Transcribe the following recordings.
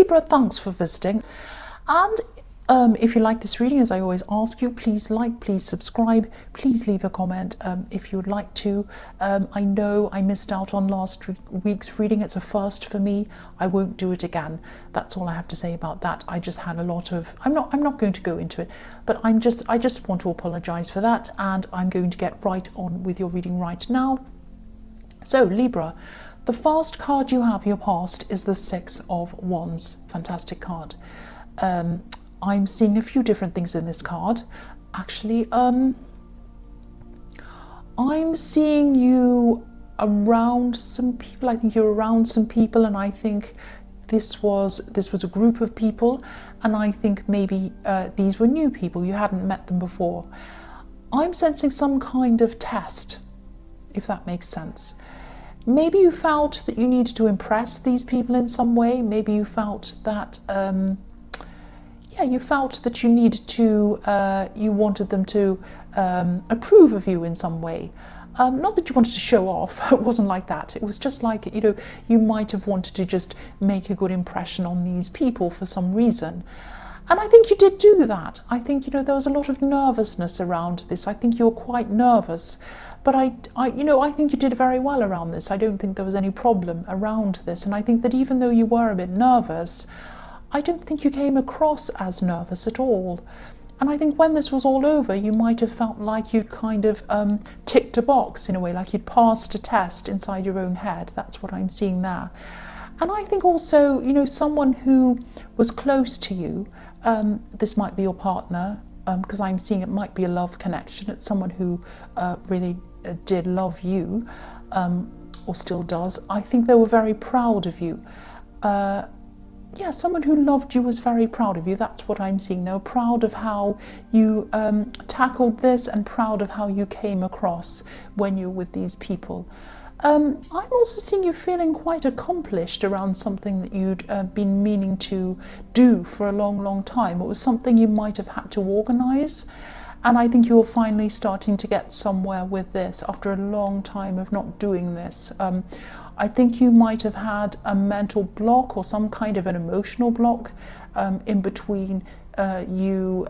Libra, thanks for visiting. And if you like this reading, as I always ask you, please like, please subscribe, please leave a comment if you would like to. I know I missed out on last week's reading. It's a first for me. I won't do it again. That's all I have to say about that. I just had a lot of, I'm not going to go into it, but I just want to apologize for that, and I'm going to get right on with your reading right now. So Libra, the first card you have, your past, is the Six of Wands. Fantastic card. I'm seeing a few different things in this card. Actually, I'm seeing you around some people. I think you're around some people, and I think this was a group of people, and I think maybe these were new people. You hadn't met them before. I'm sensing some kind of test, if that makes sense. Maybe you felt that you needed to impress these people in some way. Maybe you felt that you felt that you needed to, you wanted them to approve of you in some way. Not that you wanted to show off, it wasn't like that. It was just like, you might have wanted to just make a good impression on these people for some reason. And I think you did do that. I think, there was a lot of nervousness around this. I think you were quite nervous. But I think you did very well around this. I don't think there was any problem around this. And I think that even though you were a bit nervous, I don't think you came across as nervous at all. And I think when this was all over, you might have felt like you'd kind of ticked a box in a way, like you'd passed a test inside your own head. That's what I'm seeing there. And I think also, someone who was close to you, this might be your partner, because I'm seeing it might be a love connection. It's someone who really did love you, or still does. I think they were very proud of you. Someone who loved you was very proud of you. That's what I'm seeing. They were proud of how you tackled this, and proud of how you came across when you're with these people. I'm also seeing you feeling quite accomplished around something that you'd been meaning to do for a long, long time. It was something you might have had to organise, and I think you're finally starting to get somewhere with this after a long time of not doing this. I think you might have had a mental block or some kind of an emotional block in between you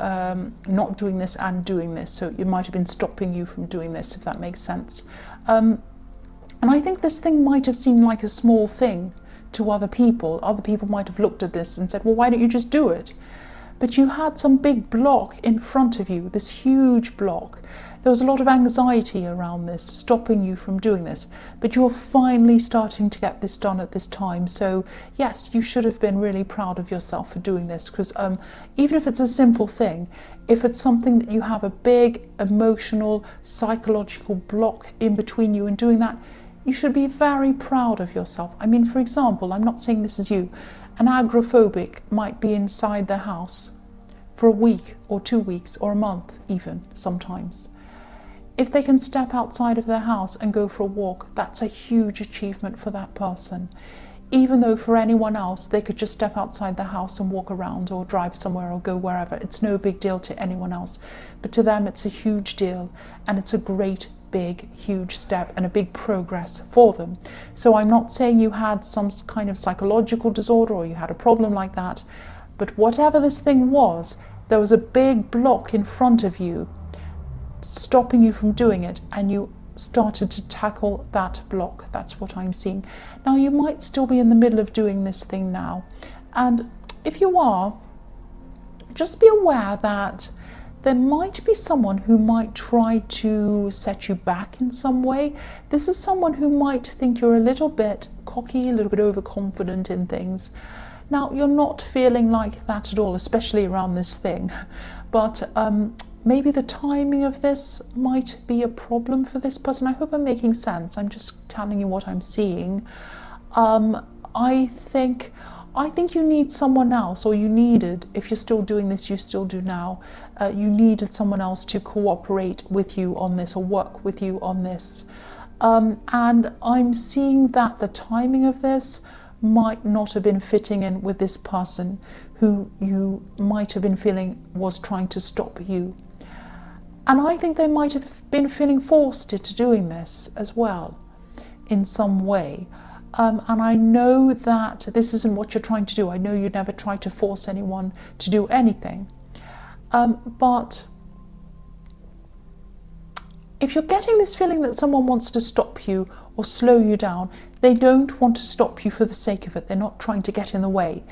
not doing this and doing this. So it might have been stopping you from doing this, if that makes sense. And I think this thing might have seemed like a small thing to other people. Other people might have looked at this and said, well, why don't you just do it? But you had some big block in front of you, this huge block. There was a lot of anxiety around this, stopping you from doing this. But you're finally starting to get this done at this time. So yes, you should have been really proud of yourself for doing this, because even if it's a simple thing, if it's something that you have a big emotional, psychological block in between you and doing that, you should be very proud of yourself. I mean, for example, I'm not saying this is you. An agoraphobic might be inside their house for a week or 2 weeks or a month even sometimes. If they can step outside of their house and go for a walk, that's a huge achievement for that person. Even though for anyone else, they could just step outside the house and walk around or drive somewhere or go wherever. It's no big deal to anyone else. But to them, it's a huge deal, and it's a great, big, huge step and a big progress for them. So I'm not saying you had some kind of psychological disorder or you had a problem like that, but whatever this thing was, there was a big block in front of you stopping you from doing it, and you started to tackle that block. That's what I'm seeing. Now, you might still be in the middle of doing this thing now, and if you are, just be aware that there might be someone who might try to set you back in some way. This is someone who might think you're a little bit cocky, a little bit overconfident in things. Now, you're not feeling like that at all, especially around this thing, but maybe the timing of this might be a problem for this person. I hope I'm making sense. I'm just telling you what I'm seeing. I think you need someone else, or you needed, if you're still doing this, you still do now, you needed someone else to cooperate with you on this or work with you on this. And I'm seeing that the timing of this might not have been fitting in with this person who you might have been feeling was trying to stop you. And I think they might have been feeling forced into doing this as well in some way. And I know that this isn't what you're trying to do. I know you never try to force anyone to do anything. But if you're getting this feeling that someone wants to stop you or slow you down, they don't want to stop you for the sake of it. They're not trying to get in the way.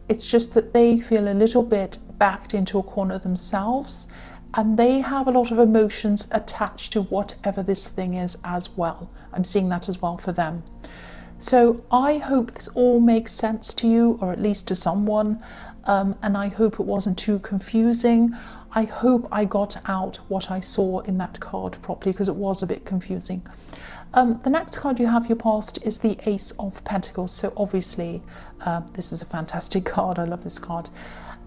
It's just that they feel a little bit backed into a corner themselves, and they have a lot of emotions attached to whatever this thing is as well. I'm seeing that as well for them. So I hope this all makes sense to you, or at least to someone, and I hope it wasn't too confusing. I hope I got out what I saw in that card properly, because it was a bit confusing. The next card you have, your past, is the Ace of Pentacles. So obviously, this is a fantastic card. I love this card.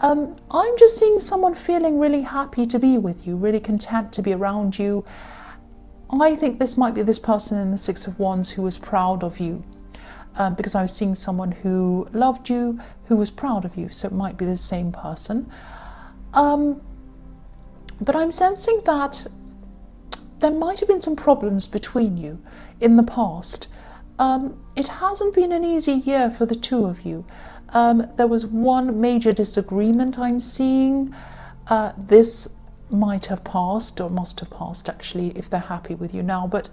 I'm just seeing someone feeling really happy to be with you, really content to be around you. I think this might be this person in the Six of Wands who was proud of you, because I was seeing someone who loved you, who was proud of you. So it might be the same person. But I'm sensing that there might have been some problems between you in the past. It hasn't been an easy year for the two of you. There was one major disagreement I'm seeing. This might have passed, or must have passed actually, if they're happy with you now. But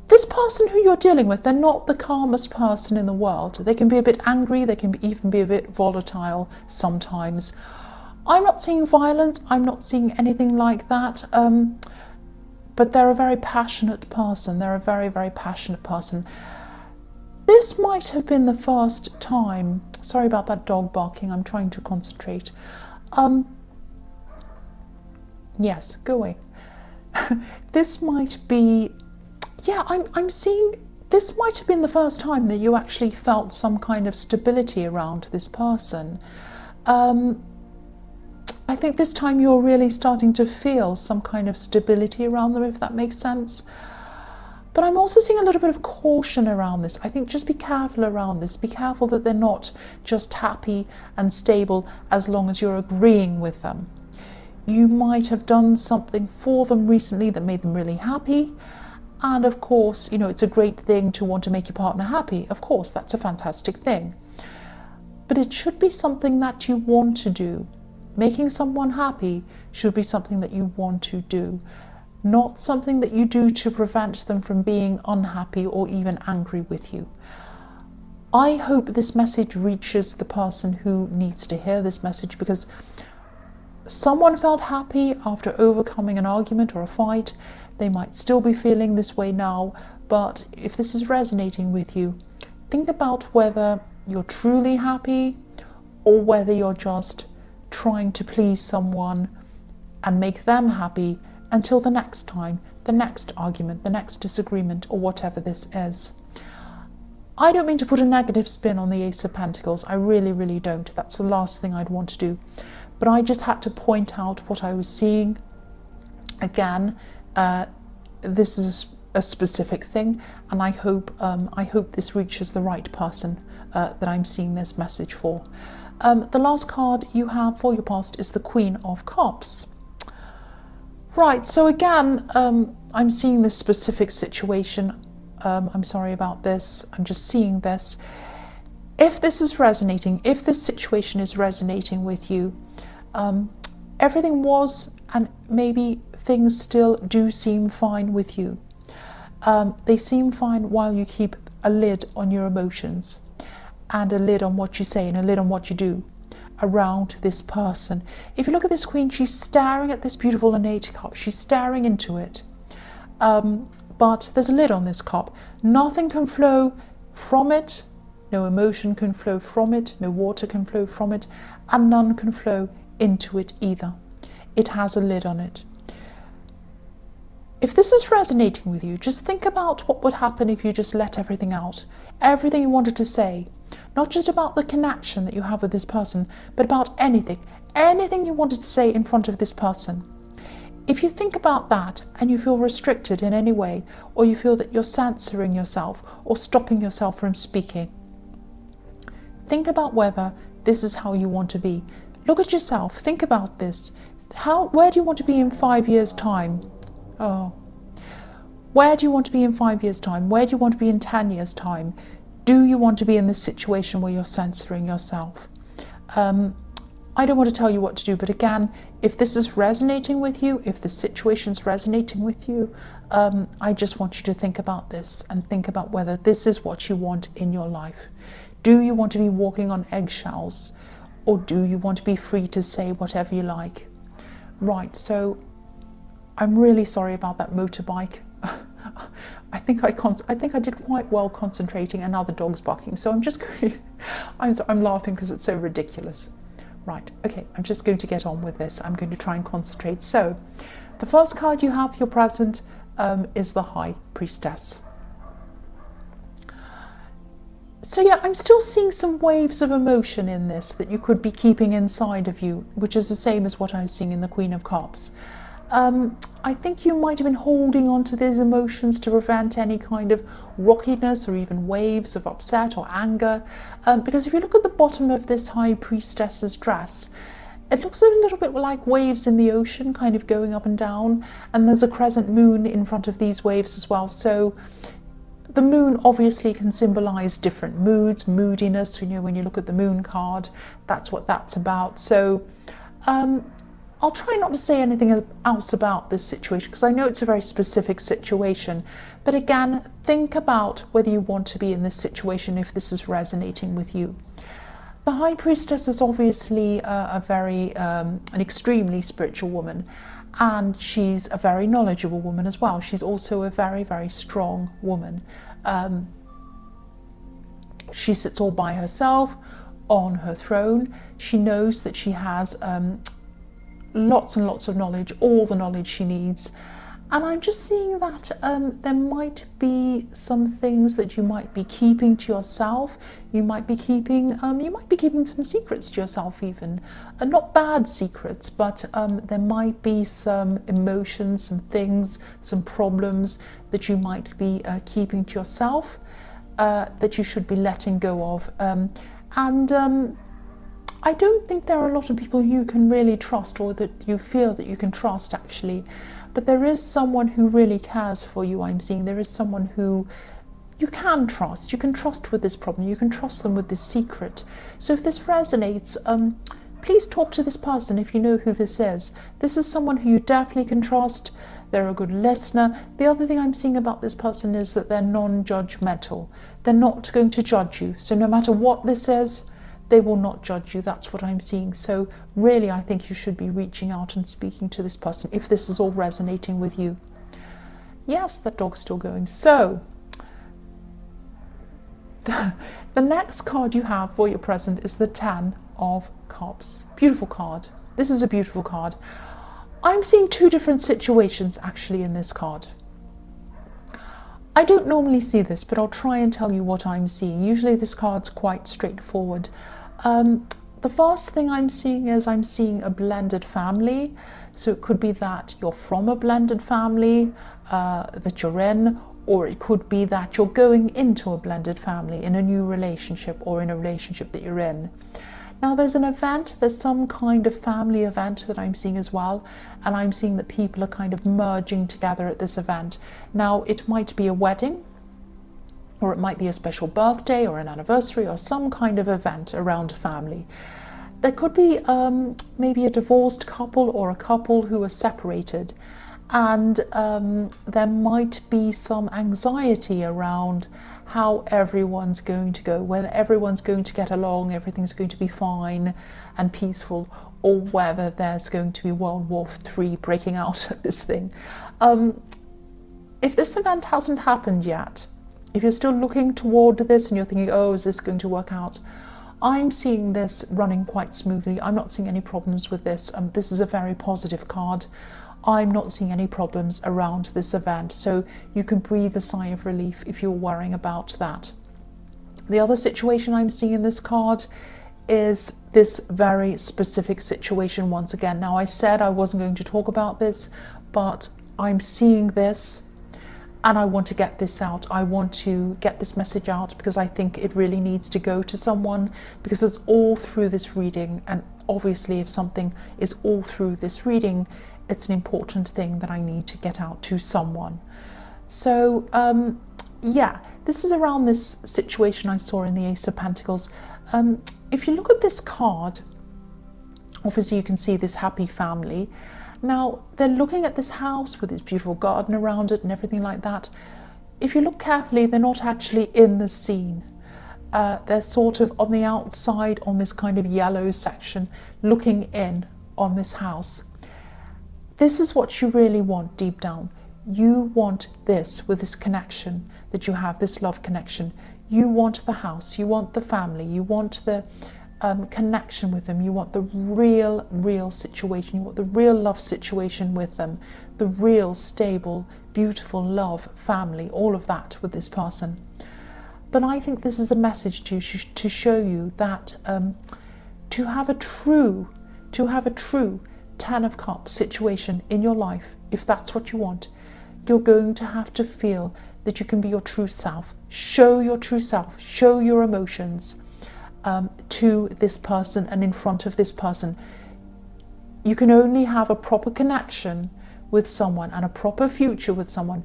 this person who you're dealing with, they're not the calmest person in the world. They can be a bit angry, they can even be a bit volatile sometimes. I'm not seeing violence, I'm not seeing anything like that, but they're a very passionate person. They're a very, very passionate person. This might have been the first time, sorry about that dog barking, I'm trying to concentrate. Yes, go away. This might be, yeah, I'm seeing, this might have been the first time that you actually felt some kind of stability around this person. I think this time you're really starting to feel some kind of stability around them, if that makes sense. But I'm also seeing a little bit of caution around this. I think just be careful around this. Be careful that they're not just happy and stable as long as you're agreeing with them. You might have done something for them recently that made them really happy. And of course, you know, it's a great thing to want to make your partner happy. Of course, that's a fantastic thing. But it should be something that you want to do. Making someone happy should be something that you want to do, not something that you do to prevent them from being unhappy or even angry with you. I hope this message reaches the person who needs to hear this message, because someone felt happy after overcoming an argument or a fight. They might still be feeling this way now, but if this is resonating with you, think about whether you're truly happy or whether you're just trying to please someone and make them happy until the next time, the next argument, the next disagreement, or whatever this is. I don't mean to put a negative spin on the Ace of Pentacles. I really, really don't. That's the last thing I'd want to do. But I just had to point out what I was seeing. Again, this is a specific thing, and I hope this reaches the right person that I'm seeing this message for. The last card you have for your past is the Queen of Cups. Right, so again, I'm seeing this specific situation. I'm sorry about this. I'm just seeing this. If this is resonating, if this situation is resonating with you, everything was, and maybe things still do seem fine with you. They seem fine while you keep a lid on your emotions, and a lid on what you say, and a lid on what you do around this person. If you look at this Queen, she's staring at this beautiful innate cup. She's staring into it. But there's a lid on this cup. Nothing can flow from it. No emotion can flow from it. No water can flow from it. And none can flow into it either. It has a lid on it. If this is resonating with you, just think about what would happen if you just let everything out. Everything you wanted to say. Not just about the connection that you have with this person, but about anything. Anything you wanted to say in front of this person. If you think about that and you feel restricted in any way, or you feel that you're censoring yourself or stopping yourself from speaking, think about whether this is how you want to be. Look at yourself. Think about this. Where do you want to be in 5 years' time? Oh, Where do you want to be in 5 years' time? Where do you want to be in 10 years' time? Do you want to be in this situation where you're censoring yourself? I don't want to tell you what to do, but again, if this is resonating with you, if the situation's resonating with you, I just want you to think about this and think about whether this is what you want in your life. Do you want to be walking on eggshells, or do you want to be free to say whatever you like? Right, so I'm really sorry about that motorbike. I think I did quite well concentrating, and now the dog's barking. So I'm just going. I'm laughing because it's so ridiculous. Right, okay, I'm just going to get on with this. I'm going to try and concentrate. So, the first card you have, your present, is the High Priestess. So yeah, I'm still seeing some waves of emotion in this that you could be keeping inside of you, which is the same as what I was seeing in the Queen of Cups. I think you might have been holding on to these emotions to prevent any kind of rockiness or even waves of upset or anger. Because if you look at the bottom of this High Priestess's dress, it looks a little bit like waves in the ocean, kind of going up and down. And there's a crescent moon in front of these waves as well. So the moon obviously can symbolize different moods, moodiness. You know, when you look at the moon card, that's what that's about. So I'll try not to say anything else about this situation because I know it's a very specific situation. But again, think about whether you want to be in this situation if this is resonating with you. The High Priestess is obviously an extremely spiritual woman, and she's a very knowledgeable woman as well. She's also a very, very strong woman. She sits all by herself on her throne. She knows that she has lots and lots of knowledge, all the knowledge she needs. And I'm just seeing that there might be some things that you might be keeping to yourself. You might be keeping some secrets to yourself even. Not bad secrets, but there might be some emotions, some things, some problems that you might be keeping to yourself that you should be letting go of. I don't think there are a lot of people you can really trust, or that you feel that you can trust actually. But there is someone who really cares for you, I'm seeing. There is someone who you can trust. You can trust with this problem. You can trust them with this secret. So if this resonates, please talk to this person if you know who this is. This is someone who you definitely can trust. They're a good listener. The other thing I'm seeing about this person is that they're non-judgmental. They're not going to judge you. So no matter what this is, they will not judge you. That's what I'm seeing. So really, I think you should be reaching out and speaking to this person if this is all resonating with you. Yes, that dog's still going. So the next card you have for your present is the Ten of Cups. Beautiful card. This is a beautiful card. I'm seeing two different situations actually in this card. I don't normally see this, but I'll try and tell you what I'm seeing. Usually this card's quite straightforward. The first thing I'm seeing is I'm seeing a blended family. So it could be that you're from a blended family that you're in, or it could be that you're going into a blended family in a new relationship, or in a relationship that you're in. Now there's an event, there's some kind of family event that I'm seeing as well, and I'm seeing that people are kind of merging together at this event. Now it might be a wedding, or it might be a special birthday or an anniversary or some kind of event around family. There could be maybe a divorced couple or a couple who are separated, and there might be some anxiety around how everyone's going to go, whether everyone's going to get along, everything's going to be fine and peaceful, or whether there's going to be World War III breaking out at this thing. If this event hasn't happened yet, if you're still looking toward this and you're thinking, oh, is this going to work out? I'm seeing this running quite smoothly. I'm not seeing any problems with this. This is a very positive card. I'm not seeing any problems around this event, so you can breathe a sigh of relief if you're worrying about that. The other situation I'm seeing in this card is this very specific situation once again. Now I said I wasn't going to talk about this, but I'm seeing this and I want to get this out. I want to get this message out because I think it really needs to go to someone, because it's all through this reading, and obviously if something is all through this reading, it's an important thing that I need to get out to someone. So yeah, this is around this situation I saw in the Ace of Pentacles. If you look at this card, obviously you can see this happy family. Now they're looking at this house with this beautiful garden around it and everything like that. If you look carefully, they're not actually in the scene. They're sort of on the outside on this kind of yellow section, looking in on this house. This is what you really want deep down. You want this with this connection that you have, this love connection. You want the house, you want the family, you want the connection with them, you want the real situation, you want the real love situation with them, the real stable, beautiful love, family, all of that with this person. But I think this is a message to show you that to have a true Ten of Cups situation in your life, if that's what you want, you're going to have to feel that you can be your true self. Show your true self, show your emotions to this person and in front of this person. You can only have a proper connection with someone and a proper future with someone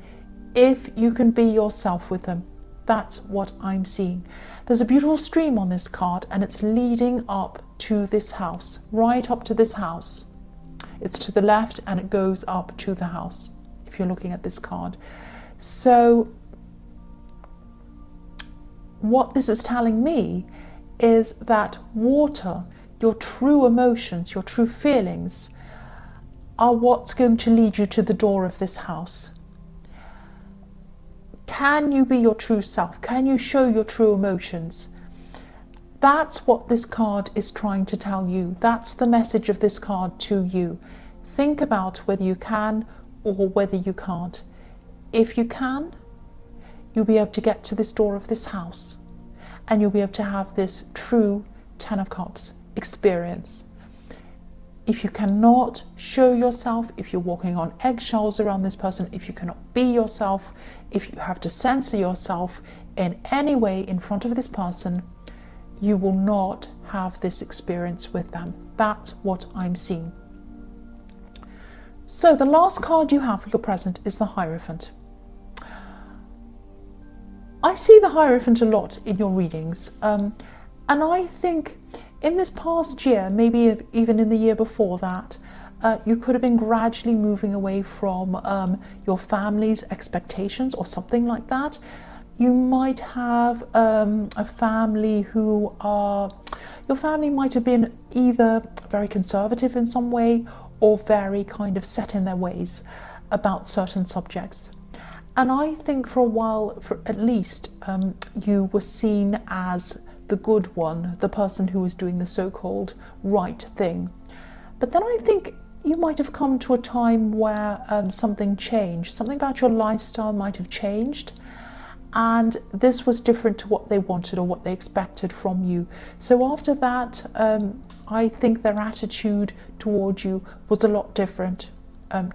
if you can be yourself with them. That's what I'm seeing. There's a beautiful stream on this card and it's leading up to this house, right up to this house. It's to the left and it goes up to the house if you're looking at this card. So what this is telling me is that water, your true emotions, your true feelings, are what's going to lead you to the door of this house. Can you be your true self? Can you show your true emotions? That's what this card is trying to tell you. That's the message of this card to you. Think about whether you can or whether you can't. If you can, you'll be able to get to this door of this house and you'll be able to have this true Ten of Cups experience. If you cannot show yourself, if you're walking on eggshells around this person, if you cannot be yourself, if you have to censor yourself in any way in front of this person, you will not have this experience with them. That's what I'm seeing. So the last card you have for your present is the Hierophant. I see the Hierophant a lot in your readings, and I think in this past year, maybe even in the year before that, you could have been gradually moving away from your family's expectations or something like that. You might have a family who your family might have been either very conservative in some way or very kind of set in their ways about certain subjects. And I think for a while, for at least, you were seen as the good one, the person who was doing the so-called right thing. But then I think you might have come to a time where something changed. Something about your lifestyle might have changed. And this was different to what they wanted or what they expected from you. So after that, I think their attitude towards you was a lot different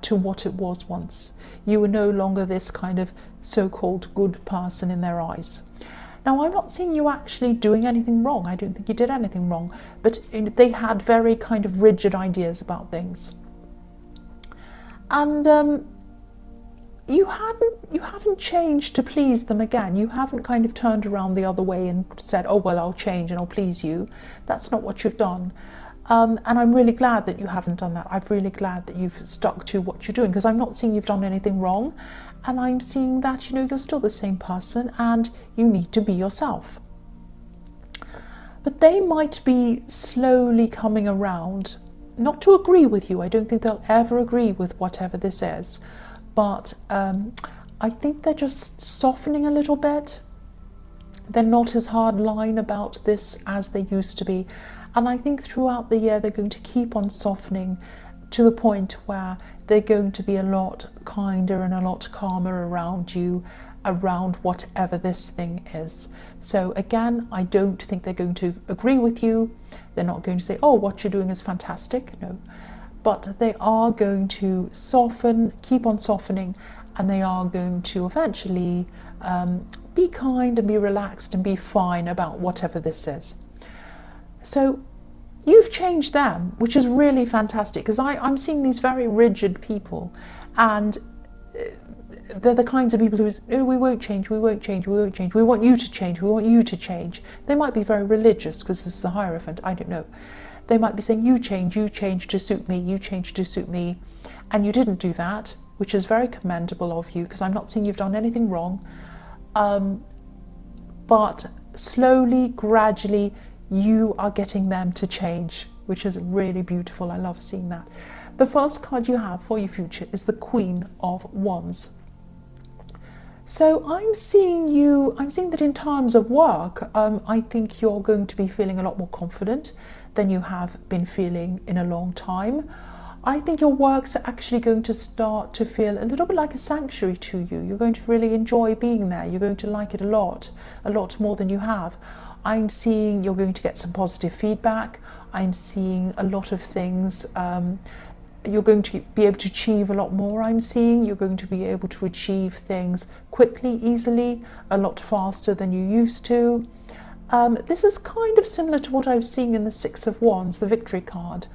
to what it was once. You were no longer this kind of so-called good person in their eyes. Now, I'm not seeing you actually doing anything wrong. I don't think you did anything wrong, but they had very kind of rigid ideas about things. And you haven't changed to please them again. You haven't kind of turned around the other way and said, oh, well, I'll change and I'll please you. That's not what you've done. And I'm really glad that you haven't done that. I'm really glad that you've stuck to what you're doing, because I'm not seeing you've done anything wrong. And I'm seeing that, you're still the same person and you need to be yourself. But they might be slowly coming around, not to agree with you. I don't think they'll ever agree with whatever this is. But I think they're just softening a little bit. They're not as hard line about this as they used to be. And I think throughout the year they're going to keep on softening to the point where they're going to be a lot kinder and a lot calmer around you, around whatever this thing is. So again, I don't think they're going to agree with you. They're not going to say, oh, what you're doing is fantastic. No. But they are going to soften, keep on softening, and they are going to eventually be kind and be relaxed and be fine about whatever this is. So you've changed them, which is really fantastic, because I'm seeing these very rigid people, and they're the kinds of people who is, oh, we won't change, we won't change, we won't change, we want you to change, we want you to change. They might be very religious because this is the Hierophant, I don't know. They might be saying, you change to suit me, you change to suit me. And you didn't do that, which is very commendable of you, because I'm not saying you've done anything wrong. But slowly, gradually, you are getting them to change, which is really beautiful. I love seeing that. The first card you have for your future is the Queen of Wands. So I'm seeing that in terms of work, I think you're going to be feeling a lot more confident than you have been feeling in a long time. I think your work's are actually going to start to feel a little bit like a sanctuary to you. You're going to really enjoy being there. You're going to like it a lot more than you have. I'm seeing you're going to get some positive feedback. I'm seeing a lot of things. You're going to be able to achieve a lot more. I'm seeing you're going to be able to achieve things quickly, easily, a lot faster than you used to. This is kind of similar to what I was seeing in the Six of Wands, the Victory card.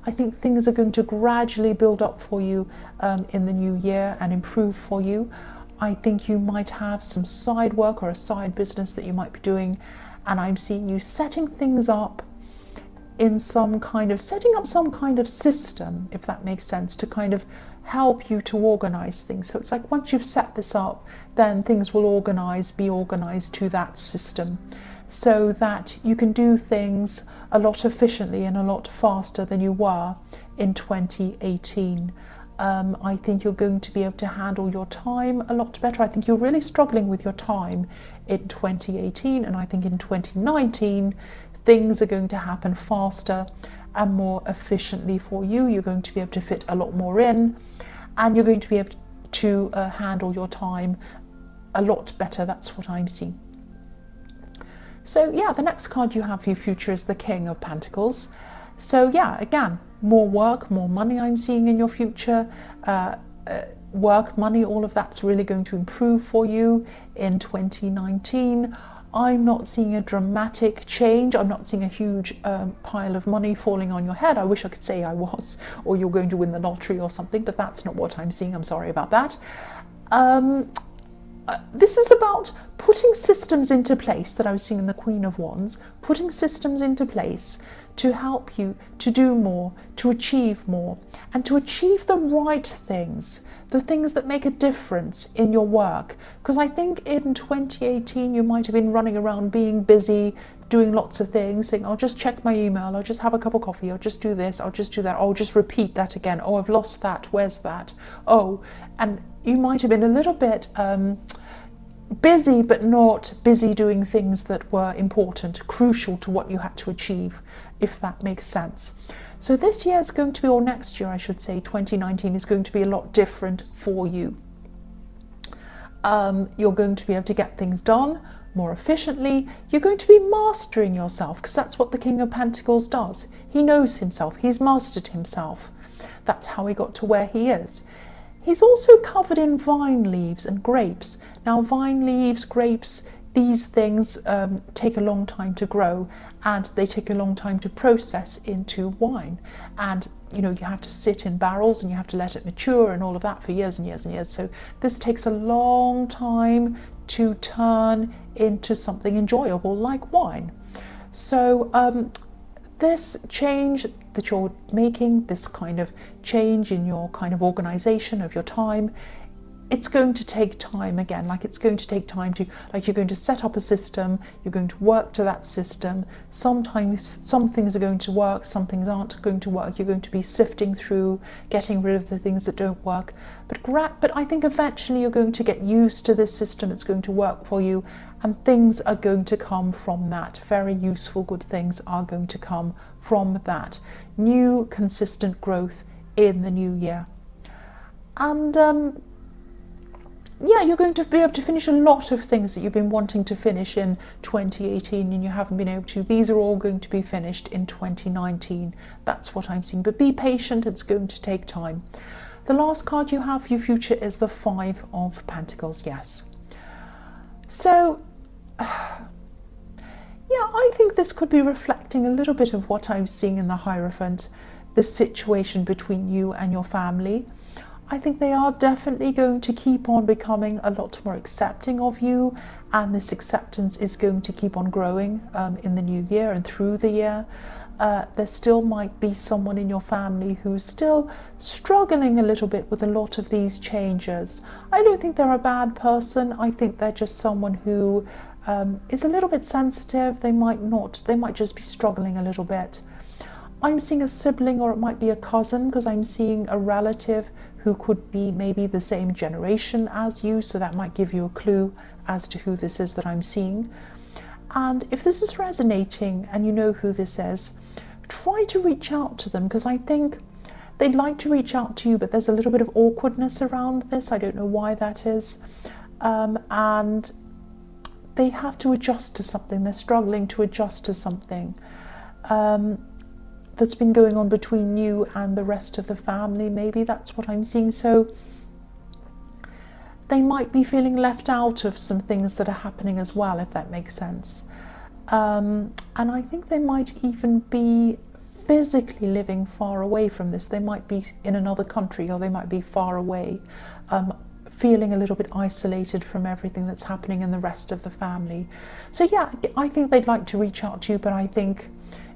I think things are going to gradually build up for you in the new year and improve for you. I think you might have some side work or a side business that you might be doing, and I'm seeing you setting things up in setting up some kind of system, if that makes sense, to kind of help you to organize things. So it's like once you've set this up, then things will be organized to that system, so that you can do things a lot efficiently and a lot faster than you were in 2018. I think you're going to be able to handle your time a lot better. I think you're really struggling with your time in 2018, and I think in 2019 things are going to happen faster and more efficiently for you. You're going to be able to fit a lot more in, and you're going to be able to handle your time a lot better. That's what I'm seeing. So yeah, the next card you have for your future is the King of Pentacles. So yeah, again, more work, more money I'm seeing in your future. Work, money, all of that's really going to improve for you in 2019. I'm not seeing a dramatic change. I'm not seeing a huge pile of money falling on your head. I wish I could say I was, or you're going to win the lottery or something, but that's not what I'm seeing. I'm sorry about that. This is about putting systems into place that I was seeing in the Queen of Wands, putting systems into place to help you to do more, to achieve more, and to achieve the right things, the things that make a difference in your work. Because I think in 2018 you might have been running around being busy, doing lots of things, saying, I'll just check my email, I'll just have a cup of coffee, I'll just do this, I'll just do that, I'll just repeat that again, oh, I've lost that, where's that? Oh, and you might have been a little bit busy, but not busy doing things that were important, crucial to what you had to achieve, if that makes sense. So this year is going to be, or next year I should say, 2019 is going to be a lot different for you. You're going to be able to get things done more efficiently. You're going to be mastering yourself, because that's what the King of Pentacles does. He knows himself, he's mastered himself. That's how he got to where he is. He's also covered in vine leaves and grapes. Now, vine leaves, grapes, these things take a long time to grow, and they take a long time to process into wine. And you know, you have to sit in barrels and you have to let it mature and all of that for years and years and years. So this takes a long time to turn into something enjoyable like wine. So this change that you're making, this kind of change in your kind of organization of your time, it's going to take time again. Like, it's going to take time to, like, you're going to set up a system, you're going to work to that system. Sometimes some things are going to work, some things aren't going to work. You're going to be sifting through, getting rid of the things that don't work. But I think eventually you're going to get used to this system. It's going to work for you, and things are going to come from that. Very useful, good things are going to come from that. New, consistent growth in the new year. And yeah, you're going to be able to finish a lot of things that you've been wanting to finish in 2018 and you haven't been able to. These are all going to be finished in 2019. That's what I'm seeing. But be patient, it's going to take time. The last card you have for your future is the Five of Pentacles, yes. So, yeah, I think this could be reflecting a little bit of what I'm seeing in the Hierophant, the situation between you and your family. I think they are definitely going to keep on becoming a lot more accepting of you, and this acceptance is going to keep on growing in the new year and through the year. There still might be someone in your family who's still struggling a little bit with a lot of these changes. I don't think they're a bad person. I think they're just someone who is a little bit sensitive. They might just be struggling a little bit. I'm seeing a sibling, or it might be a cousin, because I'm seeing a relative who could be maybe the same generation as you, so that might give you a clue as to who this is that I'm seeing. And if this is resonating and you know who this is, try to reach out to them, because I think they'd like to reach out to you, but there's a little bit of awkwardness around this. I don't know why that is. And they have to adjust to something. They're struggling to adjust to something that's been going on between you and the rest of the family. Maybe that's what I'm seeing. So they might be feeling left out of some things that are happening as well, if that makes sense. And I think they might even be physically living far away from this. They might be in another country, or they might be far away, feeling a little bit isolated from everything that's happening in the rest of the family. So yeah, I think they'd like to reach out to you, but I think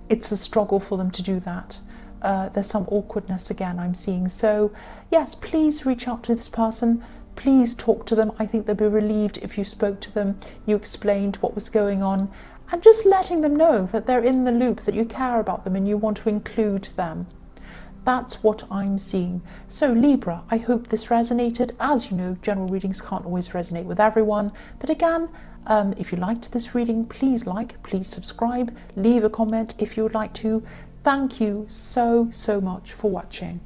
it's a struggle for them to do that. There's some awkwardness again I'm seeing. So yes, please reach out to this person. Please talk to them. I think they'd be relieved if you spoke to them, you explained what was going on, and just letting them know that they're in the loop, that you care about them and you want to include them. That's what I'm seeing. So Libra, I hope this resonated. As you know, general readings can't always resonate with everyone, but again, if you liked this reading, please please subscribe, leave a comment if you would like to. Thank you so much for watching.